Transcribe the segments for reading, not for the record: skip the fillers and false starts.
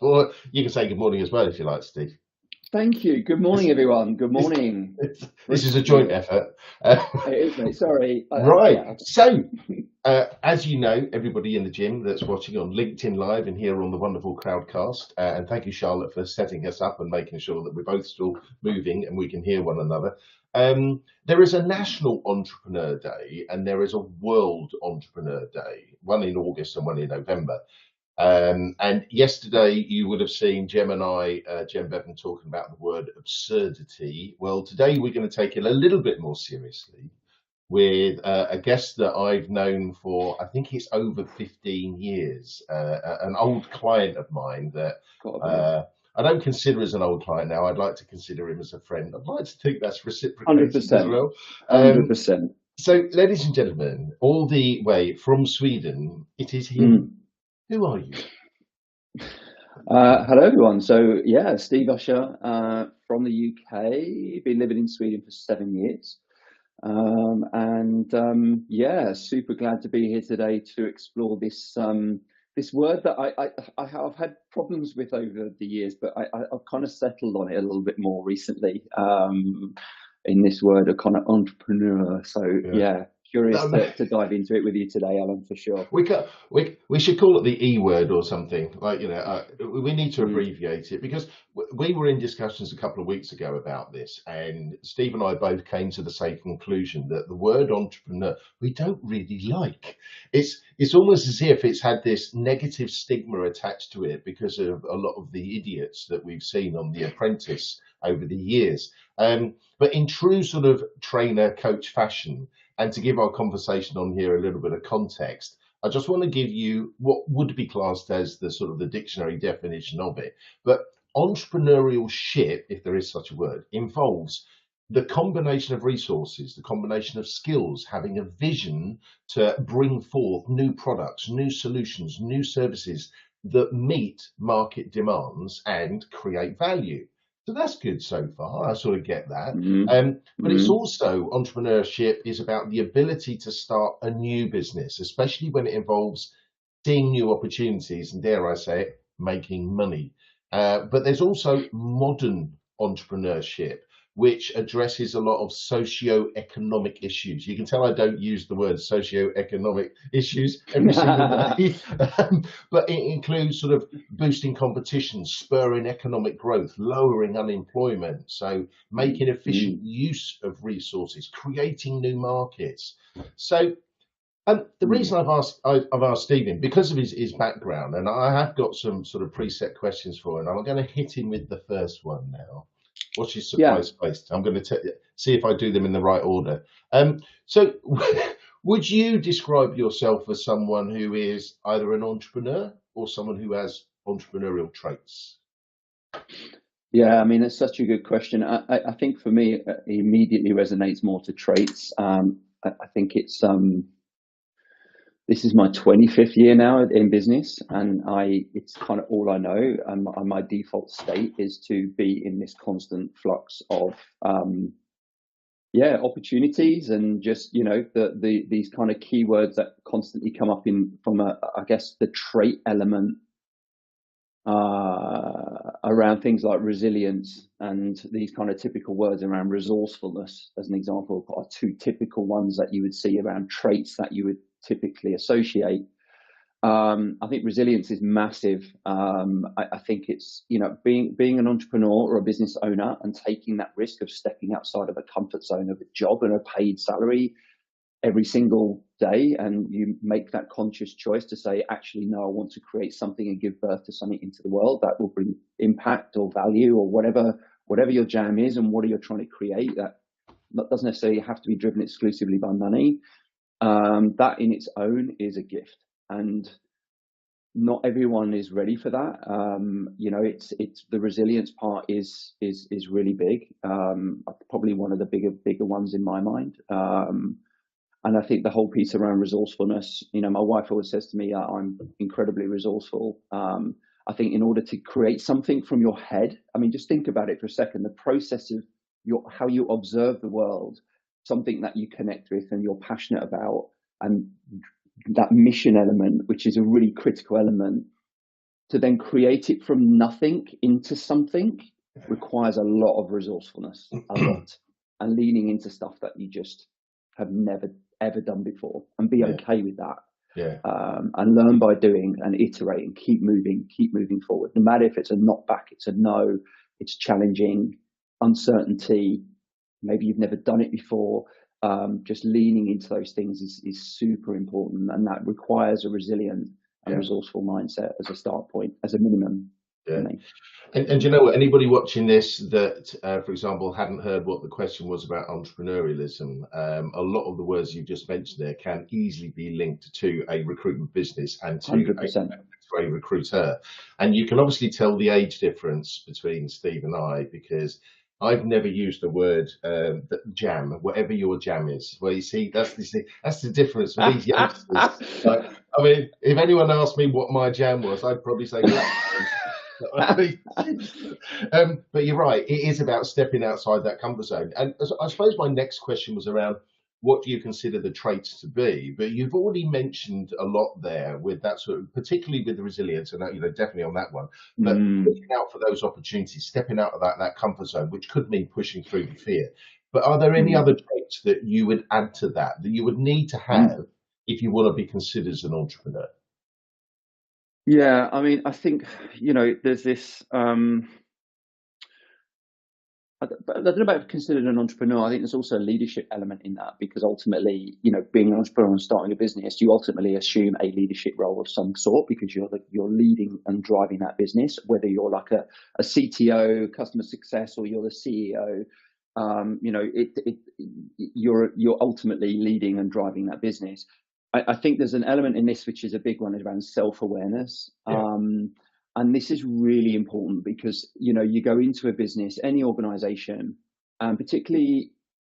Or you can say good morning as well if you like, Steve. Thank you. Good This, morning, everyone. Good this, morning. this is a Yeah, joint effort. Uh, it is, mate. Sorry. right. Yeah. So, as you know, everybody in the gym that's watching on LinkedIn Live and here on the wonderful Crowdcast, and thank you, Charlotte, for setting us up and making sure that we're both still moving and we can hear one another. There is a National Entrepreneur Day and there is a World Entrepreneur Day, one in August and one in November. And yesterday you would have seen Jem Bevan talking about the word absurdity. Well, today we're going to take it a little bit more seriously with a guest that I've known for, I think it's over 15 years, an old client of mine that Gotta be. uh, I don't consider as an old client now. I'd like to consider him as a friend. I'd like to think that's reciprocated as 100%. well. Um, 100%. so, ladies and gentlemen, all the way from Sweden, it is him. Mm. Who are you? Hello, everyone. So, yeah, Steve Usher from the UK. Been living in Sweden for 7 years. Yeah, super glad to be here today to explore this word that I have had problems with over the years, but I've kind of settled on it a little bit more recently. In this word of kind of entrepreneur. So Yeah. yeah, curious Um, to dive into it with you today, Alan, for sure. we should call it the E word or something. Like, we need to Mm, abbreviate it because we were in discussions a couple of weeks ago about this, and Steve and I both came to the same conclusion that the word entrepreneur we don't really like. It's almost as if it's had this negative stigma attached to it because of a lot of the idiots that we've seen on The Apprentice over the years. But in true sort of trainer coach fashion, and to give our conversation on here a little bit of context, I just want to give you what would be classed as the sort of the dictionary definition of it. But entrepreneurship, if there is such a word, involves the combination of resources, the combination of skills, having a vision to bring forth new products, new solutions, new services that meet market demands and create value. So that's good so far. I sort of get that. mm, But it's mm. also entrepreneurship is about the ability to start a new business, especially when it involves seeing new opportunities and, dare I say it, making money. But there's also modern entrepreneurship, which addresses a lot of socio-economic issues. You can tell I don't use the word socio-economic issues every single day, but it includes sort of boosting competition, spurring economic growth, lowering unemployment. So making efficient Mm, use of resources, creating new markets. So the mm. reason I've asked Stephen because of his background, and I have got some sort of preset questions for him. I'm going to hit him with the first one now. Watch his Yeah. surprise face. I'm going to see if I do them in the right order. So, would you describe yourself as someone who is either an entrepreneur or someone who has entrepreneurial traits? Yeah, I mean, it's such a good question. I think for me, it immediately resonates more to traits. I think this is my 25th year now in business, and it's kind of all I know. And my default state is to be in this constant flux of yeah, opportunities, and just these kind of keywords that constantly come up in from I guess the trait element around things like resilience, and these kind of typical words around resourcefulness, as an example, are two typical ones that you would see around traits that you would typically associate. I think resilience is massive. I think it's being an entrepreneur or a business owner and taking that risk of stepping outside of a comfort zone of a job and a paid salary every single day, and you make that conscious choice to say, actually, no, I want to create something and give birth to something into the world that will bring impact or value or whatever your jam is, and what are you trying to create. That doesn't necessarily have to be driven exclusively by money. That in its own is a gift, and not everyone is ready for that. It's the resilience part is really big. Probably one of the bigger ones in my mind. And I think the whole piece around resourcefulness, my wife always says to me, I'm incredibly resourceful. I think in order to create something from your head, I mean, just think about it for a second, the process of how you observe the world, something that you connect with and you're passionate about, and that mission element, which is a really critical element. to then create it from nothing into something requires a lot of resourcefulness, a lot, and leaning into stuff that you just have never ever done before, and be Yeah, okay with that. yeah, And learn by doing and iterating, keep moving forward. No matter if it's a knockback, it's a no, it's challenging, uncertainty, maybe you've never done it before. Just leaning into those things is super important, and that requires a resilient and yeah, resourceful mindset as a start point, as a minimum for yeah. me. And you know what? Anybody watching this that, for example, hadn't heard what the question was about entrepreneurialism, a lot of the words you just mentioned there can easily be linked to a recruitment business and to 100%. a recruiter. And you can obviously tell the age difference between Steve and I, because I've never used the word jam, whatever your jam is. Well, you see, that's the difference with these youngsters. Like, I mean, if anyone asked me what my jam was, I'd probably say black. But you're right, it is about stepping outside that comfort zone. And I suppose my next question was around what do you consider the traits to be? But you've already mentioned a lot there with that sort of, particularly with the resilience, and that, definitely on that one. But looking out for those opportunities, stepping out of that comfort zone, which could mean pushing through the fear. But are there any Mm. other traits that you would add to that you would need to have if you want to be considered as an entrepreneur? Yeah, I mean, I think, there's this, I don't know about considered an entrepreneur. I think there's also a leadership element in that, because ultimately, being an entrepreneur and starting a business, you ultimately assume a leadership role of some sort, because you're leading and driving that business, whether you're like a CTO, customer success, or you're the CEO. You're ultimately leading and driving that business. I think there's an element in this which is a big one, is around self-awareness. Yeah. And this is really important, because you go into a business, any organization, and particularly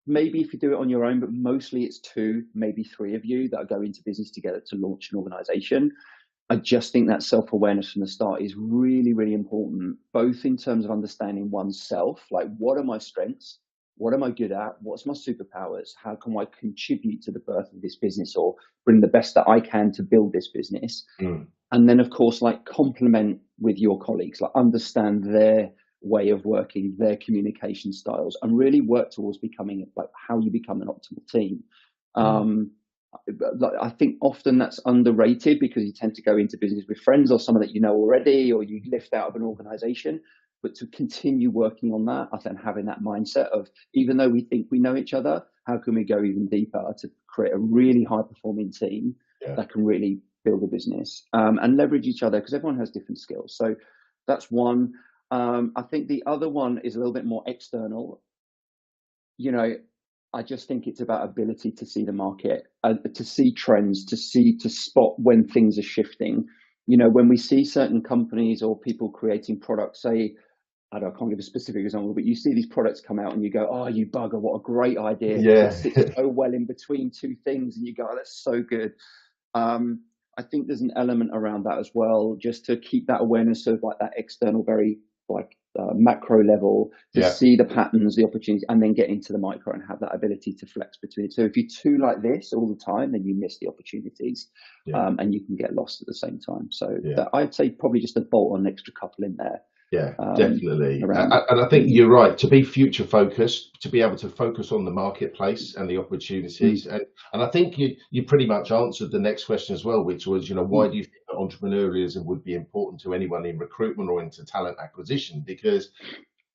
maybe if you do it on your own, but mostly it's two, maybe three of you that go into business together to launch an organization. I just think that self-awareness from the start is really, really important, both in terms of understanding oneself, like what are my strengths, what am I good at, what's my superpowers, how can I contribute to the birth of this business, or bring the best that I can to build this business. Mm. And then, of course, like complement with your colleagues, like understand their way of working, their communication styles, and really work towards becoming like how you become an optimal team. I think often that's underrated, because you tend to go into business with friends or someone that you know already, or you lift out of an organization. But to continue working on that, I think having that mindset of, even though we think we know each other, how can we go even deeper to create a really high performing team Yeah. that can really build a business, and leverage each other, because everyone has different skills. So that's one. I think the other one is a little bit more external. I just think it's about ability to see the market, to see trends, to spot when things are shifting. When we see certain companies or people creating products, say, I can't give a specific example, but you see these products come out and you go, oh, you bugger, what a great idea, because it sits so well in between two things, and you go, oh, that's so good. I think there's an element around that as well, just to keep that awareness of like that external, very like macro level, to see the patterns, the opportunities, and then get into the micro and have that ability to flex between it. So if you're too like this all the time, then you miss the opportunities, and you can get lost at the same time. So that, I'd say probably just a bolt on an extra couple in there. Yeah, definitely. And I think Mm. you're right, to be future focused, to be able to focus on the marketplace and the opportunities. And I think you pretty much answered the next question as well, which was, why do you think that entrepreneurialism would be important to anyone in recruitment or into talent acquisition? Because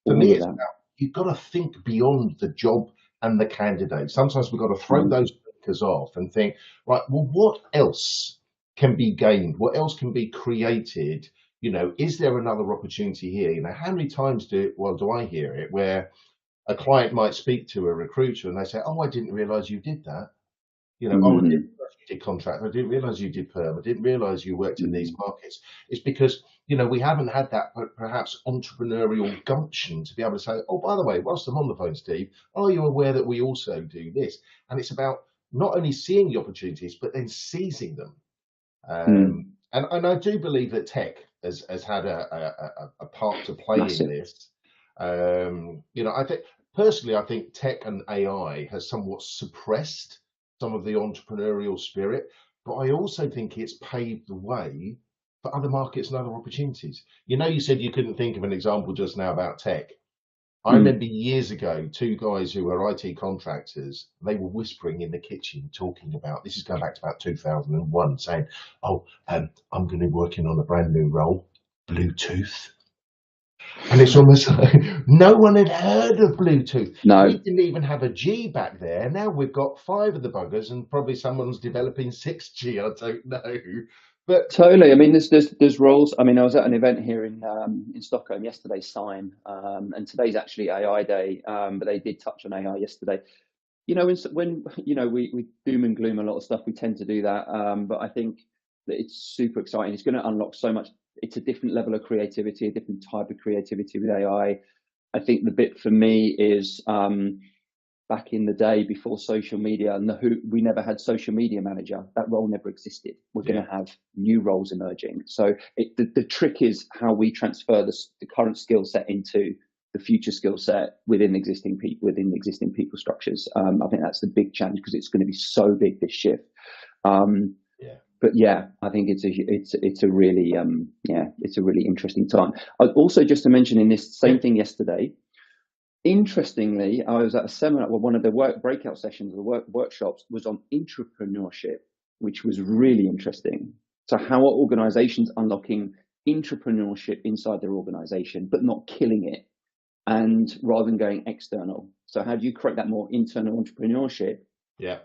for me, All of it's that. about, you've got to think beyond the job and the candidate. Sometimes we've got to throw those blinkers off and think, right, well, what else can be gained? What else can be created? Is there another opportunity here? How many times do I hear it where a client might speak to a recruiter and they say, "Oh, I didn't realize you did that." "Oh, I didn't Mm. realize you did contract. I didn't realize you did perm. I didn't realize you worked in these markets." It's because, we haven't had that perhaps entrepreneurial gumption to be able to say, "Oh, by the way, whilst I'm on the phone, Steve, are you aware that we also do this?" And it's about not only seeing the opportunities, but then seizing them. Mm. And I do believe that tech has had a part to play in Massive. this. I think personally, I think tech and AI has somewhat suppressed some of the entrepreneurial spirit, but I also think it's paved the way for other markets and other opportunities. You know, you said you couldn't think of an example just now about tech. I Mm. remember years ago, two guys who were IT contractors, they were whispering in the kitchen, talking about, this is going back to about 2001, saying, oh, I'm going to be working on a brand new role, Bluetooth. And it's almost like no one had heard of Bluetooth. No. We didn't even have a G back there. Now we've got 5 of the buggers, and probably someone's developing 6G. I don't know. But Totally. I mean, there's roles. I mean, I was at an event here in Stockholm yesterday, Sign, and today's actually AI Day. But they did touch on AI yesterday. You know, when you know we doom and gloom a lot of stuff, we tend to do that. But I think that it's super exciting. It's going to unlock so much. It's a different level of creativity, a different type of creativity with AI. I think the bit for me is back in the day before social media, and we never had social media manager. That role never existed. We're going to have new roles emerging. So the trick is how we transfer the current skill set into the future skill set within existing people structures. I think that's the big challenge because it's going to be so big, this shift. But yeah, I think it's a really it's a really interesting time. Also, just to mention in this same thing yesterday, interestingly, I was at a seminar. Well, one of the breakout sessions, the workshops, was on entrepreneurship, which was really interesting. So how are organizations unlocking entrepreneurship inside their organization, but not killing it, and rather than going external? So how do you create that more internal entrepreneurship? Yeah.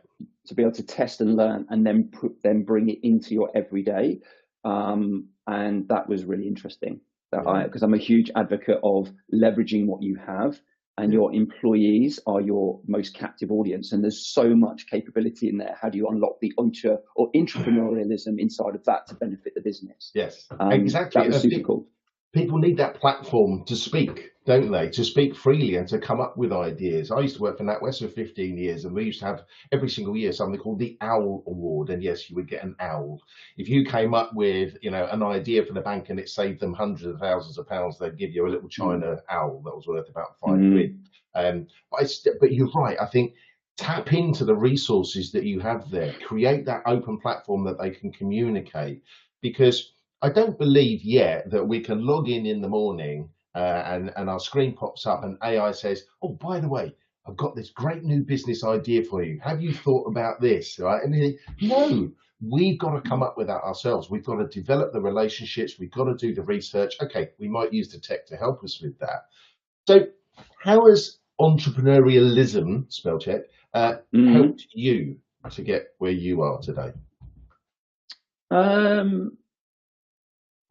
To be able to test and learn, and then bring it into your everyday. And that was really interesting. Because I'm a huge advocate of leveraging what you have, and your employees are your most captive audience, and there's so much capability in there. How do you unlock the entrepreneurialism inside of that to benefit the business? Yes, exactly. That was super cool. People need that platform to speak, don't they? To speak freely and to come up with ideas. I used to work for NatWest for 15 years, and we used to have every single year something called the Owl Award. And yes, you would get an owl. If you came up with, an idea for the bank and it saved them hundreds of thousands of pounds, they'd give you a little China owl that was worth about £5. But you're right. I think tap into the resources that you have there. Create that open platform that they can communicate, because I don't believe yet that we can log in the morning and our screen pops up and AI says, oh, by the way, I've got this great new business idea for you. Have you thought about this? Right? And no, we've got to come up with that ourselves. We've got to develop the relationships. We've got to do the research. Okay, we might use the tech to help us with that. So how has entrepreneurialism, spell check, helped you to get where you are today?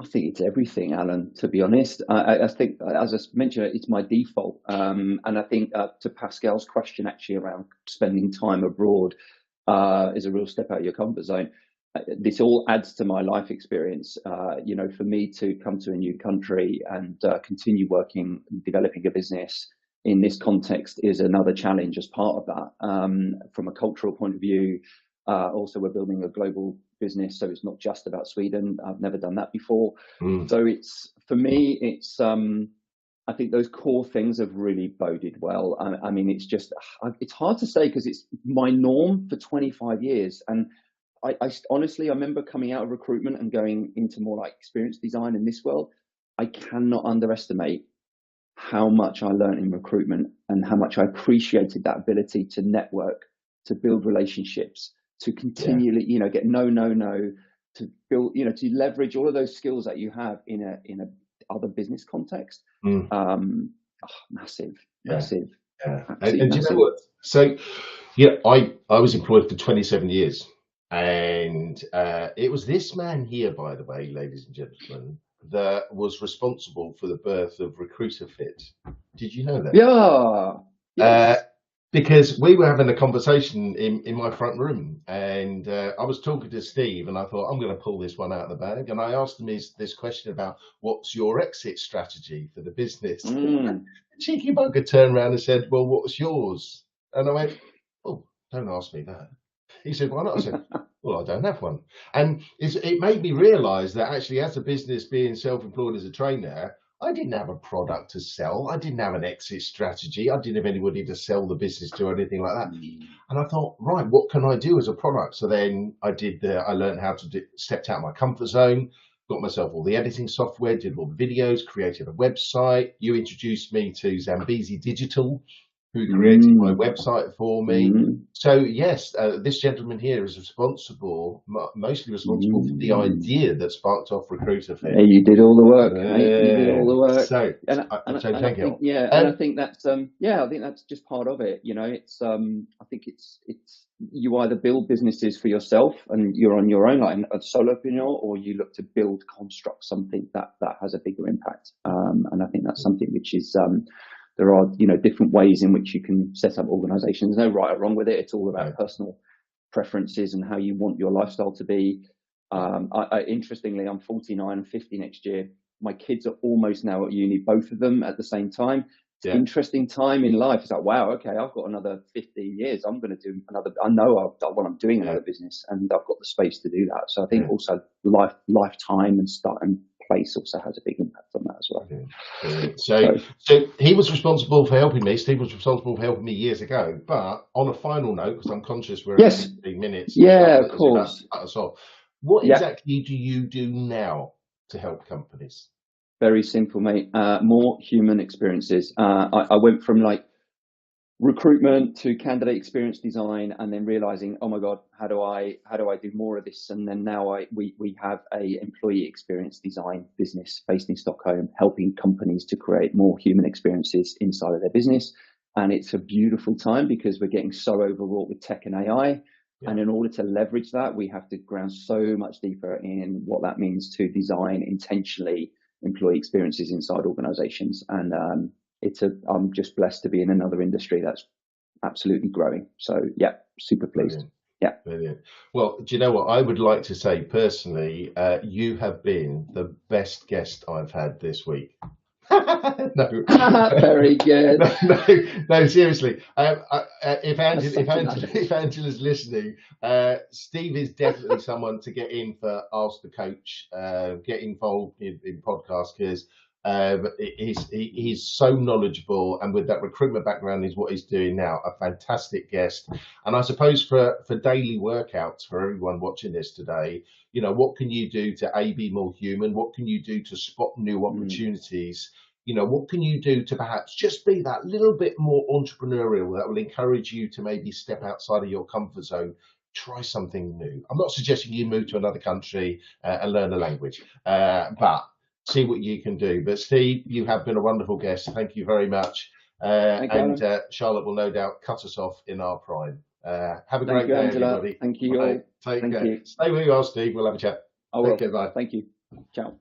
I think it's everything, Alan, to be honest. I think, as I mentioned, it's my default. And I think to Pascal's question actually around spending time abroad is a real step out of your comfort zone. This all adds to my life experience. For me to come to a new country and continue working, developing a business in this context is another challenge as part of that. From a cultural point of view, also we're building a global business, so it's not just about Sweden. I've never done that before. So for me, I think those core things have really boded well. I mean, it's hard to say because it's my norm for 25 years. And I honestly, I remember coming out of recruitment and going into more like experience design in this world. I cannot underestimate how much I learned in recruitment and how much I appreciated that ability to network, to build relationships, to continually, get no, to build, to leverage all of those skills that you have in a other business context. Massive. And you know what? So, I was employed for 27 years, and it was this man here, by the way, ladies and gentlemen, that was responsible for the birth of Recruiter Fit. Did you know that? Yeah. Yes. Because we were having a conversation in my front room, and I was talking to Steve, and I thought, I'm going to pull this one out of the bag. And I asked him this question about, what's your exit strategy for the business? The cheeky bugger turned around and said, well, what's yours? And I went, oh, don't ask me that. He said, why not? I said, well, I don't have one. And it made me realise that actually, as a business, being self-employed as a trainer, I didn't have a product to sell. I didn't have an exit strategy. I didn't have anybody to sell the business to or anything like that. And I thought, right, what can I do as a product? So then I learned how to stepped out of my comfort zone, got myself all the editing software, did all the videos, created a website. You introduced me to Zambezi Digital, who created my website for me. So yes, this gentleman here is responsible, mostly responsible for the idea that sparked off Recruiter Fit. Yeah, you did all the work, mate. You did all the work. So, thank you. And I think that's I think that's just part of it. You know, it's I think it's you either build businesses for yourself and you're on your own, like a solopreneur, or you look to construct something that has a bigger impact. And I think that's something which is there are, you know, different ways in which you can set up organizations. There's no right or wrong with it. It's all about personal preferences and how you want your lifestyle to be. Interestingly, I'm 49 and 50 next year. My kids are almost now at uni, both of them at the same time. It's an interesting time in life. It's like, wow, okay, I've got another 15 years. I'm going to do another, I know I'm doing another business, and I've got the space to do that. So I think also lifetime and start and place also has a big impact on that as well. So he was responsible for helping me. Steve was responsible for helping me years ago. But on a final note, because I'm conscious we're at 15 minutes. Yeah, of course. What exactly do you do now to help companies? Very simple, mate. More human experiences. I went from like recruitment to candidate experience design, and then realizing, oh my God, how do I do more of this? And then now we have a employee experience design business based in Stockholm, helping companies to create more human experiences inside of their business. And it's a beautiful time because we're getting so overwrought with tech and AI. And in order to leverage that, we have to ground so much deeper in what that means to design intentionally employee experiences inside organizations. And I'm just blessed to be in another industry that's absolutely growing. So yeah, super pleased. Brilliant. Yeah. Brilliant. Well, do you know what I would like to say personally? You have been the best guest I've had this week. No. Very good. No, seriously. If Angela's listening, Steve is definitely someone to get in for Ask the Coach. Get involved in podcasts, because he's so knowledgeable, and with that recruitment background is what he's doing now. A fantastic guest. And I suppose for daily workouts for everyone watching this today, you know, what can you do to be more human? What can you do to spot new opportunities? You know, what can you do to perhaps just be that little bit more entrepreneurial that will encourage you to maybe step outside of your comfort zone, try something new? I'm not suggesting you move to another country and learn a language, but see what you can do. But Steve, you have been a wonderful guest. Thank you very much. And Charlotte will no doubt cut us off in our prime. Have a great day, everybody. Thank you all. Take care. Stay where you are, Steve. We'll have a chat. I will. Take care. Bye. Thank you. Ciao.